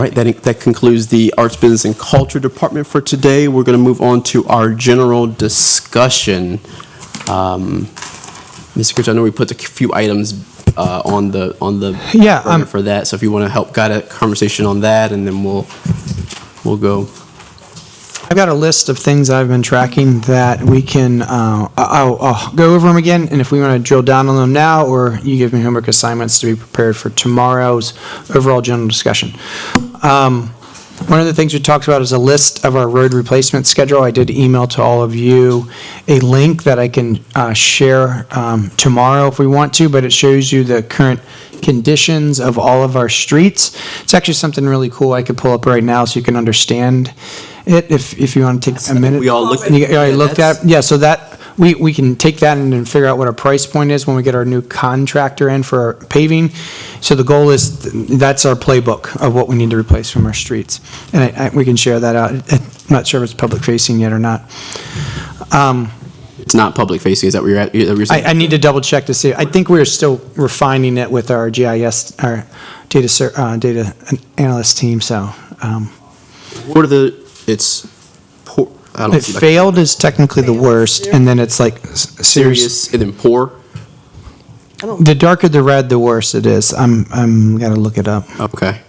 Right, that concludes the Arts, Business, and Culture Department for today. We're going to move on to our general discussion. Mr. Kitch, I know we put a few items on the burner for that, so if you want to help guide a conversation on that, and then we'll go. I've got a list of things I've been tracking that we can, I'll go over them again, and if we want to drill down on them now, or you give me homework assignments to be prepared for tomorrow's overall general discussion. One of the things we talked about is a list of our road replacement schedule. I did email to all of you a link that I can share tomorrow if we want to, but it shows you the current conditions of all of our streets. It's actually something really cool I could pull up right now so you can understand it if you want to take a minute. We all looked at You already looked at? Yeah, so that we can take that and then figure out what our price point is when we get our new contractor in for our paving. So the goal is, that's our playbook of what we need to replace from our streets. And we can share that out. I'm not sure if it's public facing yet or not. It's not public facing, is that what you're saying? I need to double check to see. I think we're still refining it with our GIS, our data analyst team, so. What are it's poor, I don't It see failed is technically the worst, and then it's like serious and then poor? The darker the red, the worse it is. I'm gotta look it up. Okay.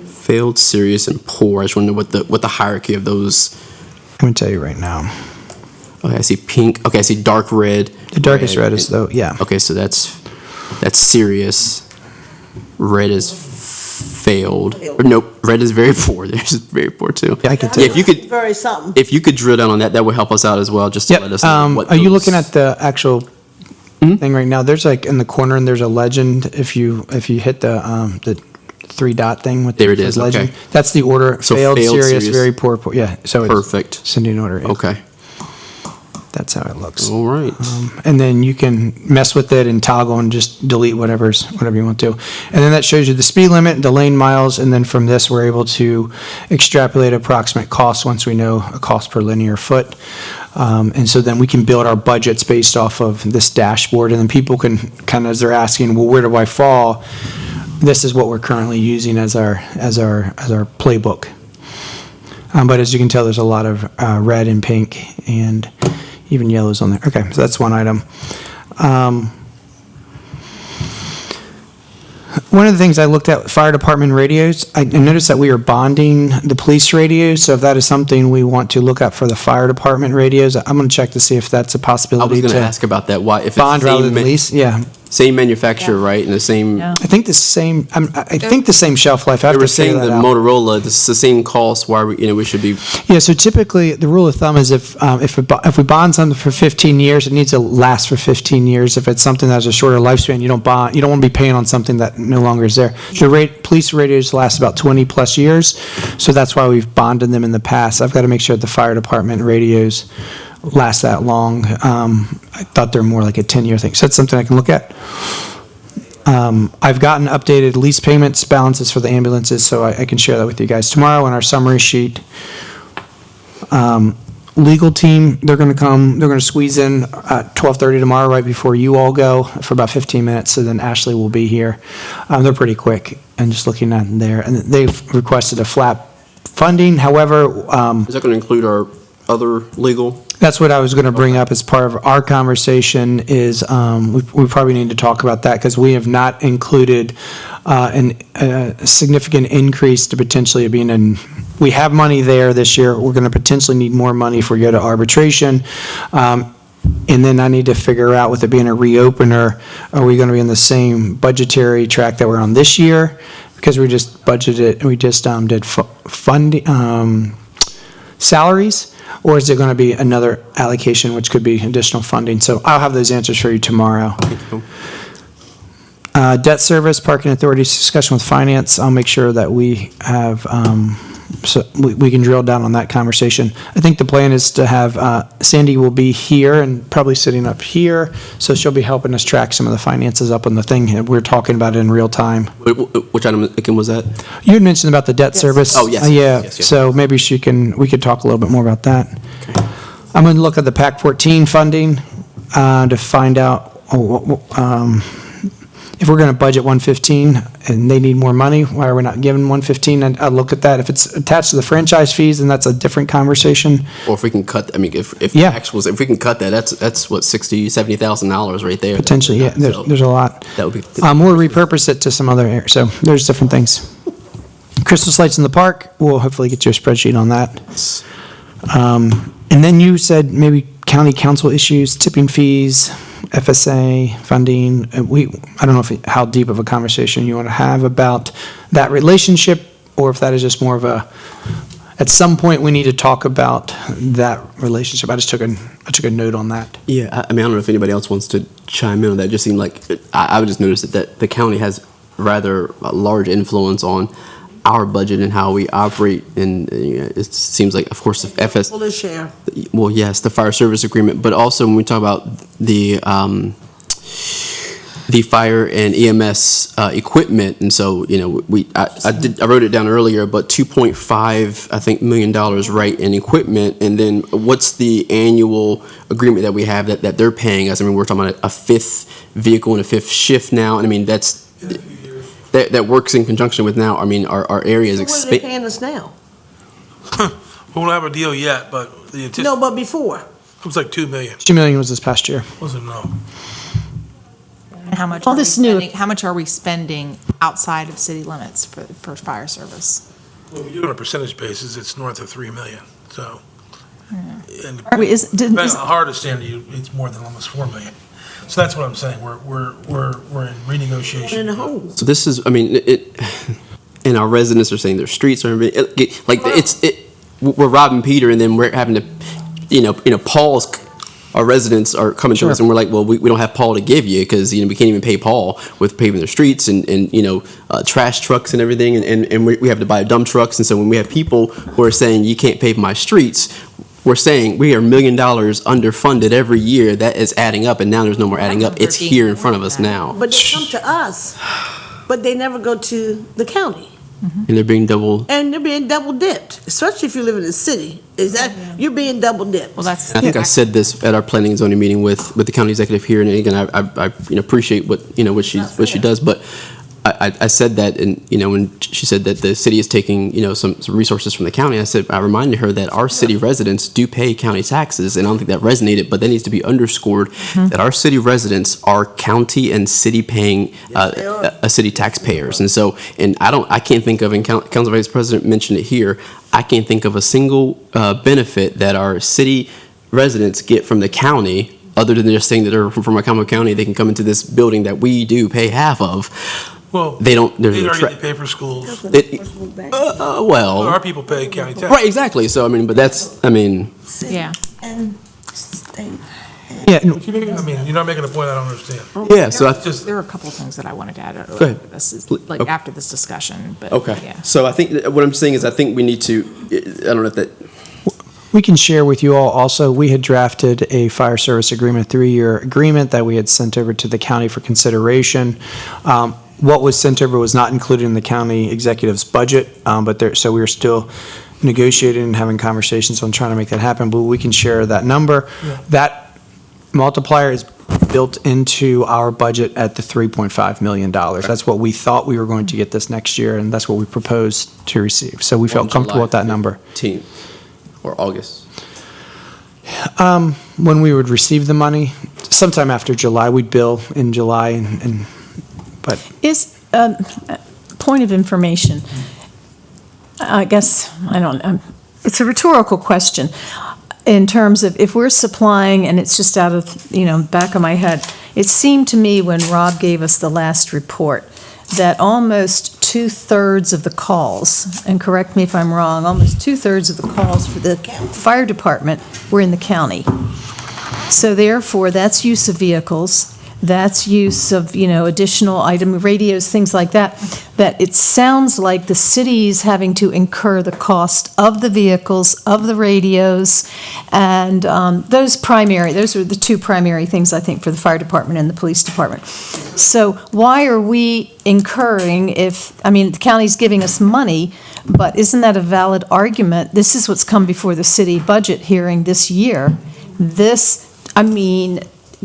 Failed, serious, and poor. I just want to know what the hierarchy of those. I'm gonna tell you right now. Okay, I see pink. Okay, I see dark red. The darkest red is though, yeah. Okay, so that's serious. Red is failed. Or nope, red is very poor. There's very poor too. Yeah, I can tell Yeah, if you could drill down on that, that would help us out as well, just to let us know what are you looking at the actual thing right now? There's like in the corner, and there's a legend. If you hit the three dot thing with there it is. legend, okay. that's the order. So failed, serious, very poor. Yeah, so perfect. It's sending order. Yeah. Okay. That's how it looks. All right. And then you can mess with it and toggle and just delete whatever you want to. And then that shows you the speed limit, the lane miles, and then from this we're able to extrapolate approximate costs once we know a cost per linear foot. And so then we can build our budgets based off of this dashboard, and then people can kind of, as they're asking, well, where do I fall? This is what we're currently using as our playbook. But as you can tell, there's a lot of red and pink and even yellows on there. Okay, so that's one item. One of the things I looked at, fire department radios, I noticed that we are bonding the police radios, so if that is something we want to look at for the fire department radios, I'm going to check to see if that's a possibility. I was going to ask about that. Why? If bond rather than lease, yeah. Same manufacturer, right? And the same. I think the same. I think the same shelf life. I have They were to figure saying that the out. Motorola, this is the same cost. Why we should be. Yeah. So typically, the rule of thumb is if we bond something for 15 years, it needs to last for 15 years. If it's something that has a shorter lifespan, you don't want to be paying on something that no longer is there. The police radios last about 20 plus years, so that's why we've bonded them in the past. I've got to make sure that the fire department radios last that long. I thought they're more like a 10-year thing. So that's something I can look at. I've gotten updated lease payments balances for the ambulances, so I can share that with you guys tomorrow on our summary sheet. Legal team, they're going to squeeze in at 12:30 tomorrow right before you all go for about 15 minutes, so then Ashley will be here. They're pretty quick, and just looking at them there. And they've requested a flat funding, however. Is that going to include our other legal? That's what I was going to bring up as part of our conversation is we probably need to talk about that because we have not included a significant increase to potentially being in. We have money there this year. We're going to potentially need more money if we go to arbitration. And then I need to figure out, with it being a reopener, are we going to be in the same budgetary track that we're on this year? Because we just did funding, salaries. Or is it going to be another allocation, which could be additional funding? So I'll have those answers for you tomorrow. Debt service, parking authorities, discussion with finance. I'll make sure that we have, so we can drill down on that conversation. I think the plan is to have, Sandy will be here and probably sitting up here. So she'll be helping us track some of the finances up on the thing. We're talking about it in real time. Which item again was that? You had mentioned about the debt service. Oh, yes. Yeah, Yes. so maybe we could talk a little bit more about that. Okay. I'm going to look at the PAC 14 funding to find out if we're going to budget 115 and they need more money, why are we not giving 115? And I'll look at that. If it's attached to the franchise fees, then that's a different conversation. Or if we can cut, I mean, if Yeah. actuals, if we can cut that, that's what, $60,000-$70,000 right there. Potentially, yeah, So there's a lot. that would be. We'll repurpose it to some other area, so there's different things. Christmas lights in the park, we'll hopefully get you a spreadsheet on that. And then you said maybe county council issues, tipping fees, FSA funding. I don't know how deep of a conversation you want to have about that relationship, or if that is just more of at some point we need to talk about that relationship. I took a note on that. Yeah, I mean, I don't know if anybody else wants to chime in on that. It just seemed like, I would just notice that the county has rather a large influence on our budget and how we operate, and it seems like, of course, the FS. Full share. Well, yes, the fire service agreement, but also when we talk about the fire and EMS equipment, and so I wrote it down earlier, but $2.5 million right in equipment, and then what's the annual agreement that we have that they're paying us? I mean, we're talking about a fifth vehicle and a fifth shift now, and I mean that works in conjunction with now. I mean, our area is So what are they paying us now? We don't have a deal yet, but No, but before. it was like 2 million, $2 million was this past year. wasn't no. And how much All are we this new- spending, how much are we spending outside of city limits for fire service? Well, if you do it on a percentage basis, it's north of 3 million, so. And Wait, depending on how hard it's standing, it's more than almost 4 million. So that's what I'm saying, we're in renegotiation. In the hole. So this is, I mean, and our residents are saying their streets are, we're robbing Peter, and then we're having to, Paul's, our residents are coming to us, and we're like, well, we don't have Paul to give you, because, we can't even pay Paul with paving their streets and trash trucks and everything, and we have to buy dump trucks, and so when we have people who are saying, you can't pave my streets, we're saying we are $1 million underfunded every year. That is adding up, and now there's no more adding up. It's here in front of us now. But they come to us, but they never go to the county. And they're being double. And they're being double dipped, especially if you live in the city. You're being double dipped. Well, that's. I think I said this at our planning and zoning meeting with the county executive here, and again, I appreciate what she does, but I said that, and when she said that the city is taking some resources from the county, I reminded her that our city residents do pay county taxes, and I don't think that resonated, but that needs to be underscored that our city residents are county and city paying city taxpayers, and so I can't think of, and Council Vice President mentioned it here, I can't think of a single benefit that our city residents get from the county, other than just saying that they're from Macomb County, they can come into this building that we do pay half of. Well, They don't. There's they no already pay for schools. well, Our people pay county tax. right, exactly. So I mean, but that's, I mean, Yeah. And state. Yeah, I mean, you're not making a point I don't understand. yeah. So I Just, There are a couple of things that I wanted to add ahead. Okay. after this discussion, but okay. yeah. So I think what I'm saying is I think we need to. I don't know if that. we can share with you all also, we had drafted a fire service agreement, 3-year agreement that we had sent over to the county for consideration. What was sent over was not included in the county executive's budget, so we are still negotiating and having conversations on trying to make that happen, but we can share that number. Yeah. That multiplier is built into our budget at the $3.5 million. That's what we thought we were going to get this next year, and that's what we proposed to receive. So we felt comfortable with that number. 15th or August. When we would receive the money, sometime after July, we'd bill in July, but Is, point of information, I guess, I don't know, it's a rhetorical question, in terms of if we're supplying, and it's just out of, back of my head, it seemed to me when Rob gave us the last report, that almost 2/3 of the calls, and correct me if I'm wrong, almost 2/3 of the calls for the fire department were in the county. So therefore, that's use of vehicles, that's use of, additional item radios, things like that, that it sounds like the city's having to incur the cost of the vehicles, of the radios, and those are the two primary things, I think, for the fire department and the police department. So why are we incurring the county's giving us money, but isn't that a valid argument? This is what's come before the city budget hearing this year.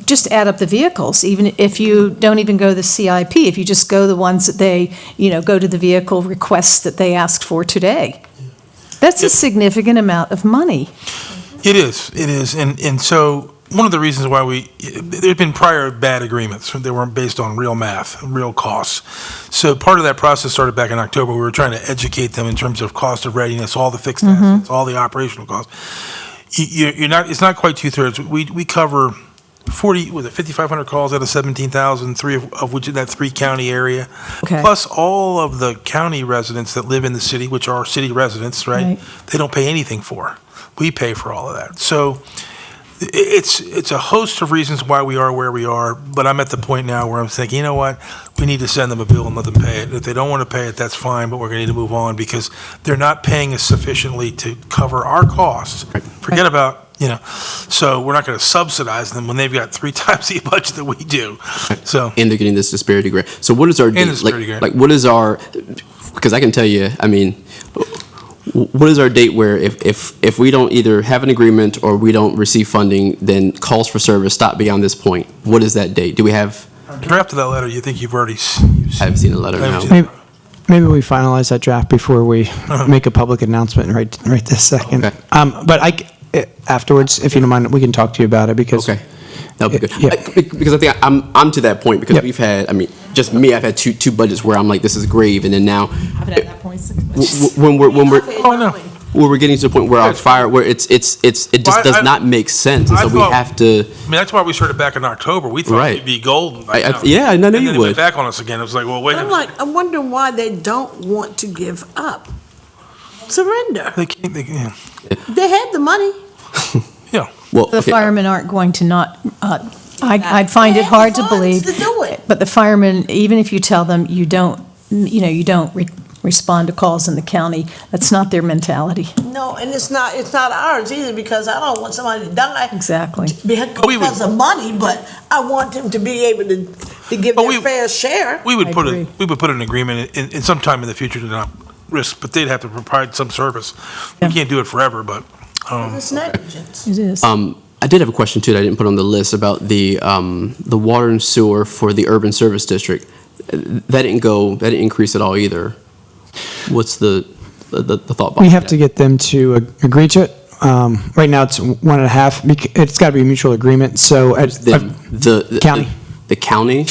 just add up the vehicles, even if you don't even go the CIP, if you just go the ones that they, go to the vehicle requests that they asked for today. That's a significant amount of money. It is. And so one of the reasons why there've been prior bad agreements. They weren't based on real math, real costs. So part of that process started back in October. We were trying to educate them in terms of cost of readiness, all the fixed assets, all the operational costs. It's not quite 2/3. We cover 5,500 calls out of 17,000, three of which in that 3-county area. Okay. Plus all of the county residents that live in the city, which are city residents, right? They don't pay anything for. We pay for all of that. So it's a host of reasons why we are where we are, but I'm at the point now where I'm thinking, you know what? We need to send them a bill and let them pay it. If they don't want to pay it, that's fine, but we're going to need to move on because they're not paying us sufficiently to cover our costs. Forget about, so we're not going to subsidize them when they've got 3 times the budget that we do. So And they're getting this disparity grant. So what is our And the date? disparity grant. Like what is our? Because I can tell you, I mean, what is our date where if we don't either have an agreement or we don't receive funding, then calls for service stop beyond this point? What is that date? Do we have? draft of that letter, you think you've already? I haven't seen a letter now. Maybe we finalize that draft before we make a public announcement right this second. Okay. But afterwards, if you don't mind, we can talk to you about it because. Okay. That'll be good. Yeah. Because I think I'm to that point because Yep. we've had, I mean, just me, I've had two budgets where I'm like, this is grave, and then now I've been at that point. when we're Oh, no. where we're getting to the point where our fire, where it just Well, does not make sense, and I so we thought- have to. I mean, that's why we started back in October. We thought Right. we'd be golden by now. Yeah, I know And then you it would. went back on us again. It was like, well, wait a I'm minute. I'm wondering why they don't want to give up. Surrender. They can't, yeah. They had the money. Yeah. Well, The okay, firemen aren't going to not, I'd find it hard to believe. To do it. But the firemen, even if you tell them you don't respond to calls in the county, that's not their mentality. No, and it's not ours either because I don't want somebody to die. Exactly. Because of money, but I want them to be able to give But their fair share. We would I put agree. we would put an agreement in some time in the future to not risk, but they'd have to provide some service. We Yeah. can't do it forever, but, It's negligence. It is. I did have a question too that I didn't put on the list about the water and sewer for the urban service district. That didn't increase at all either. What's the thought behind We have that? to get them to agree to it. Right now, it's 1.5. It's got to be a mutual agreement, so. The County. The county?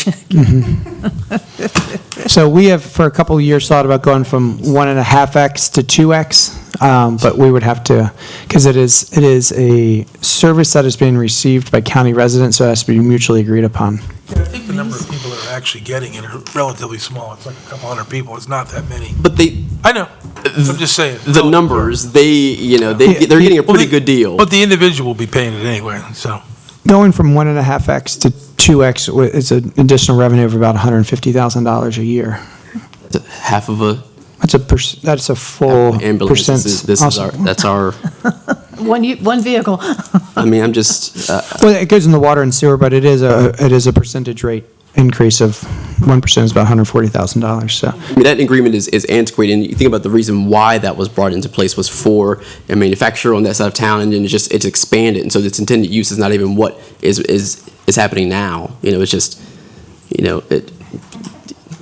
So we have, for a couple of years, thought about going from 1.5x to 2x, but we would have to, because it is a service that is being received by county residents, so it has to be mutually agreed upon. I think the number of people that are actually getting it are relatively small. It's like a couple hundred people. It's not that many. But I know. I'm just saying. the numbers, they're getting a pretty good deal. But the individual will be paying it anyway, so. Going from 1.5x to 2x is an additional revenue of about $150,000 a year. Half of a That's a full ambulance. percent. That's our, One vehicle. I mean, I'm just, Well, it goes in the water and sewer, but it is a percentage rate increase of 1% is about $140,000, so. I mean, that agreement is antiquated, and you think about the reason why that was brought into place was for a manufacturer on that side of town, and then it's expanded, and so its intended use is not even what is happening now. It's just, it.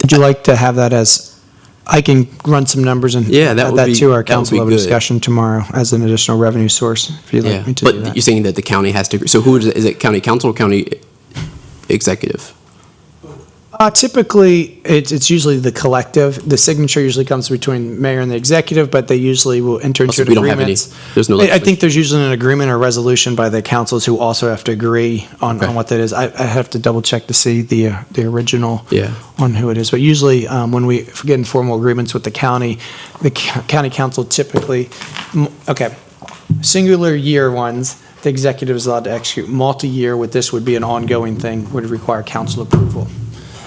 Would you like to have that as, I can run some numbers and Yeah, that add would that be- to our that would council be level good. discussion tomorrow as an additional revenue source, if you'd Yeah, like me to do but that. you're saying that the county has to agree. So who is it county council or county executive? Typically, it's usually the collective. The signature usually comes between mayor and the executive, but they usually will enter into So an we don't have any, agreement. there's no I legislation. think there's usually an agreement or resolution by the councils who also have to agree on Okay. what that is. I have to double check to see the original Yeah. on who it is. But usually, when we get in formal agreements with the county county council typically, singular year ones, the executive is allowed to execute. Multi-year with this would be an ongoing thing, would require council approval.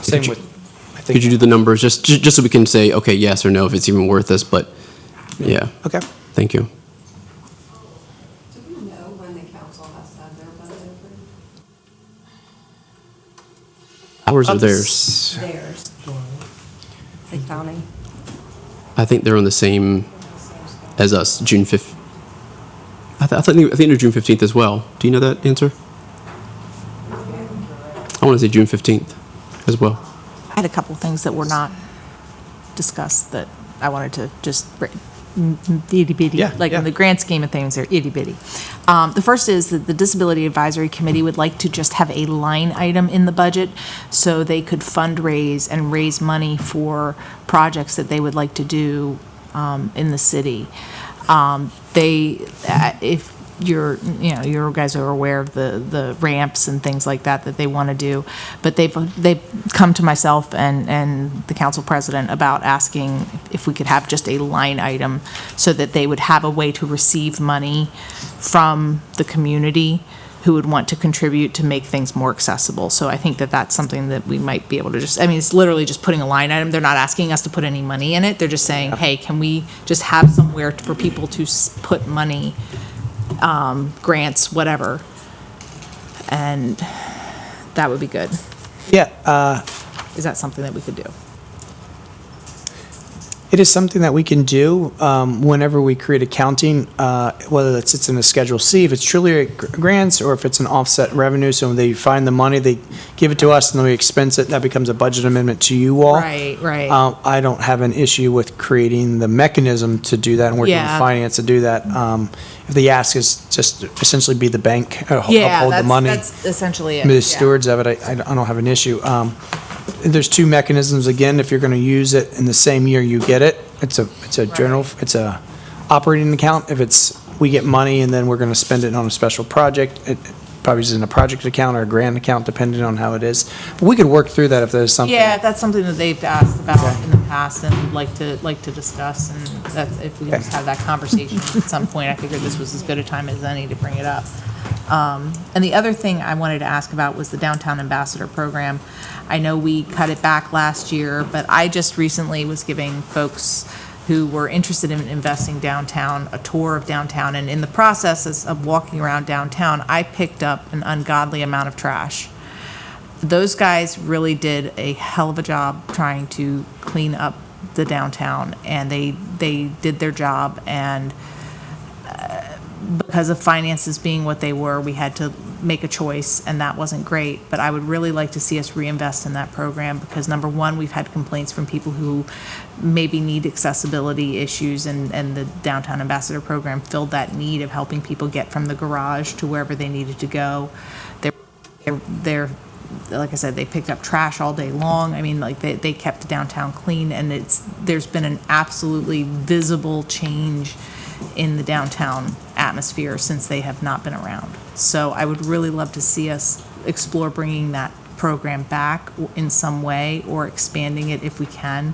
Same with, I think. Could you do the numbers just so we can say, okay, yes or no, if it's even worth this, but, yeah, Okay. thank you. Do we know when the council has to have their budget approved? Ours or theirs? Theirs. The county? I think they're on the same as us, June 5th. I think they're June 15th as well. Do you know that answer? want to say June 15th as well. I had a couple things that were not discussed that I wanted to just itty bitty, Yeah, like yeah. in the grand scheme of things, they're itty bitty. The first is that the Disability Advisory Committee would like to just have a line item in the budget so they could fundraise and raise money for projects that they would like to do in the city. If you guys are aware of the ramps and things like that they want to do, but they've come to myself and the council president about asking if we could have just a line item so that they would have a way to receive money from the community who would want to contribute to make things more accessible. So I think that that's something that we might be able to it's literally just putting a line item. They're not asking us to put any money in it. They're just saying, hey, can we just have somewhere for people to put money, grants, whatever. And that would be good. Yeah, Is that something that we could do? it is something that we can do whenever we create accounting, whether it sits in a Schedule C, if it's truly grants, or if it's an offset revenue. So when they find the money, they give it to us, and then we expense it. That becomes a budget amendment to you all. Right. I don't have an issue with creating the mechanism to do that and working with Yeah. finance to do that. If the ask is just essentially be the bank, Yeah, uphold the money, that's essentially it. be the Yeah. stewards of it, I don't have an issue. There's two mechanisms, again, if you're going to use it in the same year you get it, it's a general, it's a operating account. If it's, we get money and then we're going to spend it on a special project, it probably is in a project account or a grant account, depending on how it is. But we could work through that if there's something. Yeah, that's something that they've asked about in the past and like to discuss, and that's, if we can just have that conversation at some point, I figured this was as good a time as any to bring it up. And the other thing I wanted to ask about was the Downtown Ambassador Program. I know we cut it back last year, but I just recently was giving folks who were interested in investing downtown a tour of downtown, and in the process of walking around downtown, I picked up an ungodly amount of trash. Those guys really did a hell of a job trying to clean up the downtown, and they did their job, and because of finances being what they were, we had to make a choice, and that wasn't great. But I would really like to see us reinvest in that program because, number one, we've had complaints from people who maybe need accessibility issues, and the Downtown Ambassador Program filled that need of helping people get from the garage to wherever they needed to go. They're like I said, they picked up trash all day long. I mean, like they kept downtown clean, and there's been an absolutely visible change in the downtown atmosphere since they have not been around. So I would really love to see us explore bringing that program back in some way or expanding it if we can,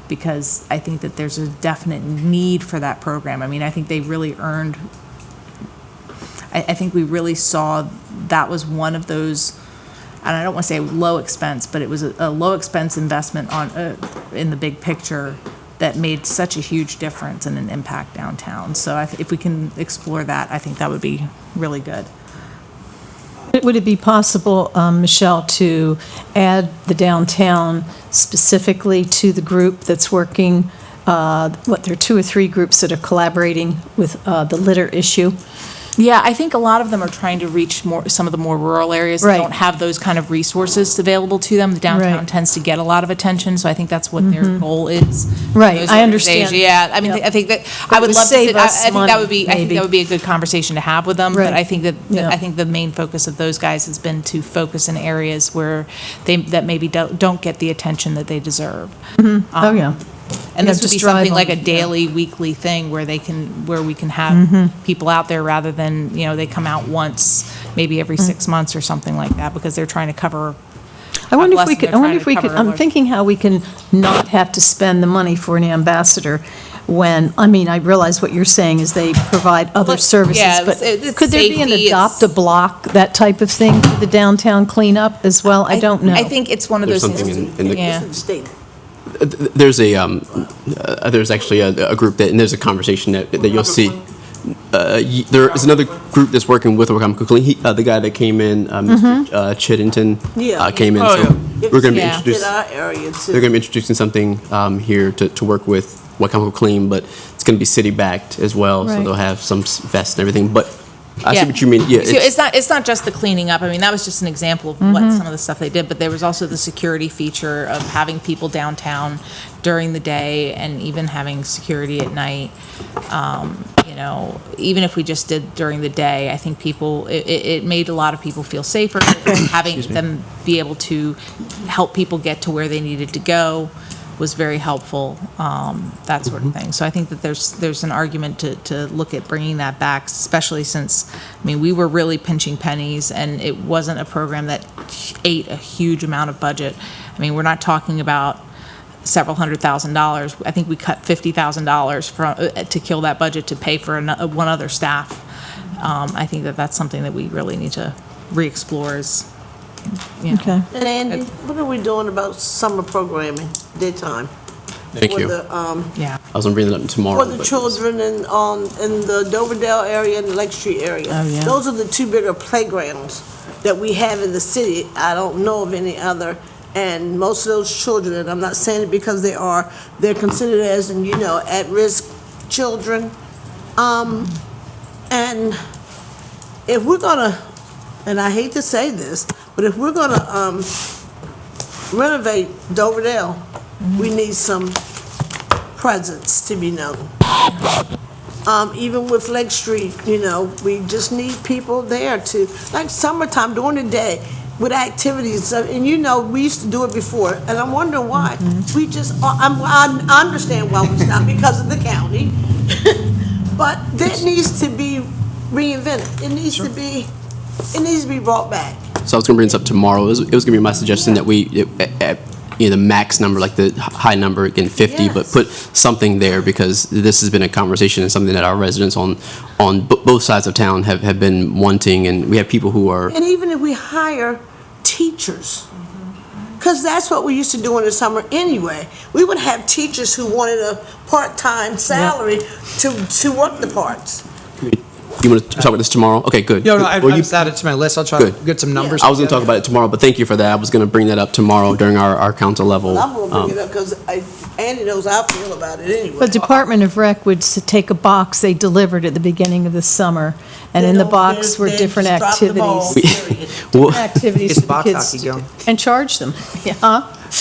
because I think that there's a definite need for that program. I mean, I think they really earned, I think we really saw that was one of those, and I don't want to say low expense, but it was a low expense investment on in the big picture that made such a huge difference and an impact downtown. So if we can explore that, I think that would be really good. Would it be possible, Michelle, to add the downtown specifically to the group that's working, there are 2 or 3 groups that are collaborating with the litter issue? Yeah, I think a lot of them are trying to reach some of the more rural areas that Right. don't have those kind of resources available to them. The downtown Right. tends to get a lot of attention, so I think that's what their goal is. Right, Those I understand. organizations. Yeah, I mean, Yep. I think that, But I would it would love to save sit, I us think money, that would be, I think maybe. that would be a good conversation to have with them. But Right. I think that, Yeah. I think the main focus of those guys has been to focus in areas where that maybe don't get the attention that they deserve. Oh, yeah. And Yeah, this would just be drive something like a them, yeah. daily, weekly thing where we can have people out there rather than, they come out once, maybe every 6 months or something like that, because they're trying to cover. I wonder if God we bless could, them, I wonder they're if we trying to could, cover I'm large- thinking how we can not have to spend the money for an ambassador when, I mean, I realize what you're saying is they provide other Look, services, yeah, but it's could there be an safety, adopt a block, that type of thing for the downtown cleanup as well? I don't know. I think it's one of There's those something things. in the- Yeah. State. There's there's actually a group and there's a conversation that you'll see. There is another group that's working with Wakama Clean. The guy that came in, Mr. Chiddington, Yeah. came in. Oh, so yeah. we're going to be Yeah. introducing. In our area too. They're going to be introducing something here to work with Wakama Clean, but it's going to be city backed as well. So Right. they'll have some vests and everything. But I see what you mean. Yeah, So it's not just the cleaning up. I mean, that was just an example of what some of the stuff they did, but there was also the security feature of having people downtown during the day and even having security at night. You know, even if we just did during the day, I think it made a lot of people feel safer, having them be able to help people get to where they needed to go was very helpful, that sort of thing. So I think that there's an argument to look at bringing that back, especially since, I mean, we were really pinching pennies, and it wasn't a program that ate a huge amount of budget. I mean, we're not talking about several $100,000. I think we cut $50,000 to kill that budget to pay for one other staff. I think that's something that we really need to re-explore is, you know. Okay. And Andy, what are we doing about summer programming, daytime? Thank For you. the, Yeah. I was gonna bring that up tomorrow. For the but- children in the Doverdale area and the Lake Street area. Oh, yeah. Those are the two bigger playgrounds that we have in the city. I don't know of any other. And most of those children, and I'm not saying it because they're considered as, at-risk children. And if we're gonna, and I hate to say this, but if we're gonna renovate Doverdale, we need some presence to be known. Even with Lake Street, we just need people there to, like summertime during the day, with activities, and we used to do it before, and I'm wondering why. We just, I understand why we stopped, because of the county, but that needs to be reinvented. It needs to be brought back. So I was gonna bring this up tomorrow. It was gonna be my suggestion that the max number, like the high number, again, 50, but Yes. put something there, because this has been a conversation and something that our residents on both sides of town have been wanting, and we have people who are, And even if we hire teachers, because that's what we used to do in the summer anyway. We would have teachers who wanted a part-time salary to work the parts. you want to talk about this tomorrow? Okay, good. No, I Well, you- just added it to my list. I'll try to Good. get some numbers. I was gonna talk about it tomorrow, but thank you for that. I was gonna bring that up tomorrow during our council level. I'm gonna bring it up because Andy knows how I feel about it anyway. The Department of Rec would take a box they delivered at the beginning of the summer, and in the box were different activities. Well, Activities It's for the box kids hockey to do. going. And charge them, yeah.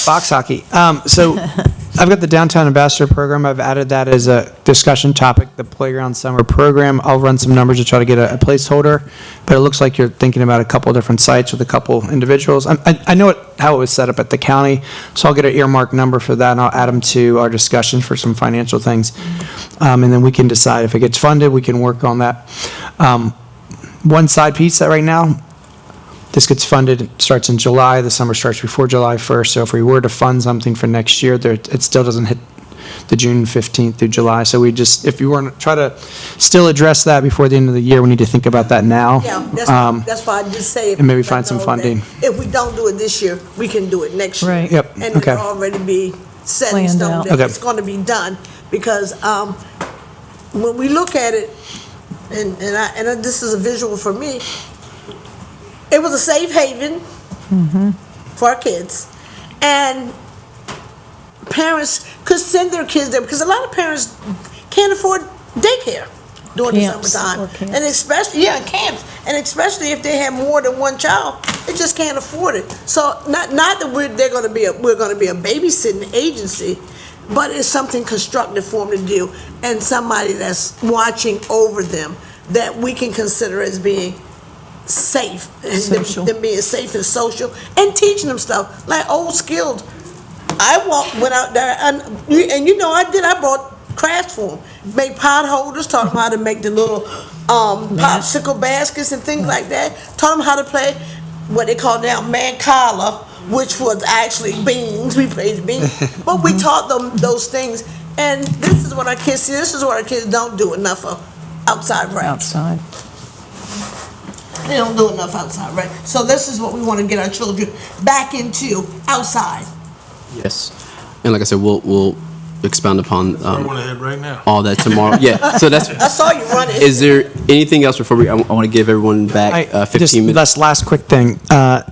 Box hockey. So I've got the Downtown Ambassador Program. I've added that as a discussion topic, the Playground Summer Program. I'll run some numbers to try to get a placeholder, but it looks like you're thinking about a couple different sites with a couple individuals. I know how it was set up at the county, so I'll get an earmark number for that, and I'll add them to our discussion for some financial things. And then we can decide if it gets funded, we can work on that. One side piece that right now, this gets funded, it starts in July, the summer starts before July 1st, so if we were to fund something for next year, it still doesn't hit the June 15th through July, so if you want to try to still address that before the end of the year, we need to think about that now. Yeah, that's why I just say. And maybe find some funding. If we don't do it this year, we can do it next year. Right. Yep, And okay. it'll already be set in Planned stone out. that Okay. it's gonna be done, because, when we look at it, and this is a visual for me, it was a safe haven for our kids, and parents could send their kids there, because a lot of parents can't afford daycare during the Camps summertime. or camps. And especially, camps, and especially if they have more than one child, they just can't afford it. So not that we're gonna be a babysitting agency, but it's something constructive for them to do, and somebody that's watching over them that we can consider as being safe, and Social. them being safe and social, and teaching them stuff like old skills. I went out there, and I brought crafts for them, make pot holders, taught them how to make the little popsicle baskets and things like that. Taught them how to play what they call now mancala, which was actually beans. We played beans, but we taught them those things. And this is what our kids see. This is what our kids don't do enough of outside practice. Outside. They don't do enough outside, right? So this is what we want to get our children back into, outside. yes. And like I said, we'll expound upon I want to head right now. all that tomorrow. Yeah, so that's, I saw you running. is there anything else before I want to give everyone back 15 minutes? Just last quick thing. I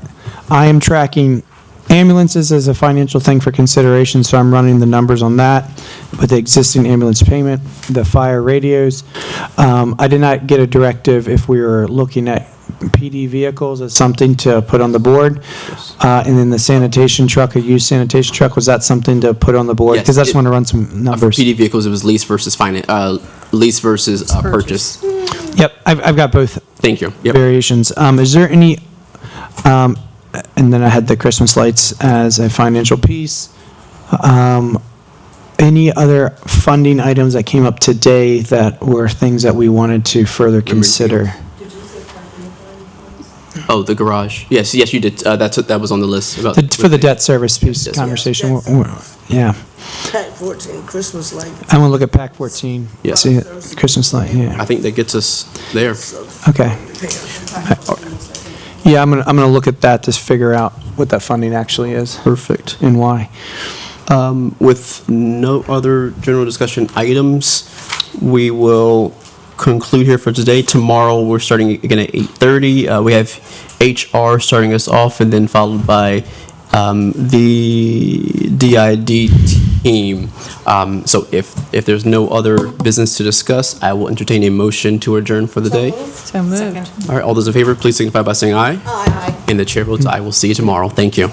am tracking ambulances as a financial thing for consideration, so I'm running the numbers on that. with the existing ambulance payment, the fire radios. I did not get a directive if we were looking at PD vehicles as something to put on the board. And then the sanitation truck, a used sanitation truck, was that something to put on the board? Yes, Because I just want to run some For numbers. PD vehicles, it was lease versus lease versus purchase. Yep, I've got both Thank you. Yep. variations. Is there any, and then I had the Christmas lights as a financial piece. Any other funding items that came up today that were things that we wanted to further consider? Oh, the garage. Yes, you did. That was on the list. For the debt service piece Yes. conversation, yeah. Pack 14, Christmas light. I want to look at PAC 14. Yeah. See it, Christmas light, yeah, I think that gets us there. okay. Yeah, I'm gonna look at that to figure out what that funding actually is Perfect. and why. With no other general discussion items, we will conclude here for today. Tomorrow, we're starting again at 8:30. We have HR starting us off, and then followed by the DID team. So if there's no other business to discuss, I will entertain a motion to adjourn for the day. So moved. All right, all those in favor, please signify by saying aye. Aye. And the chair votes aye. We'll see you tomorrow. Thank you.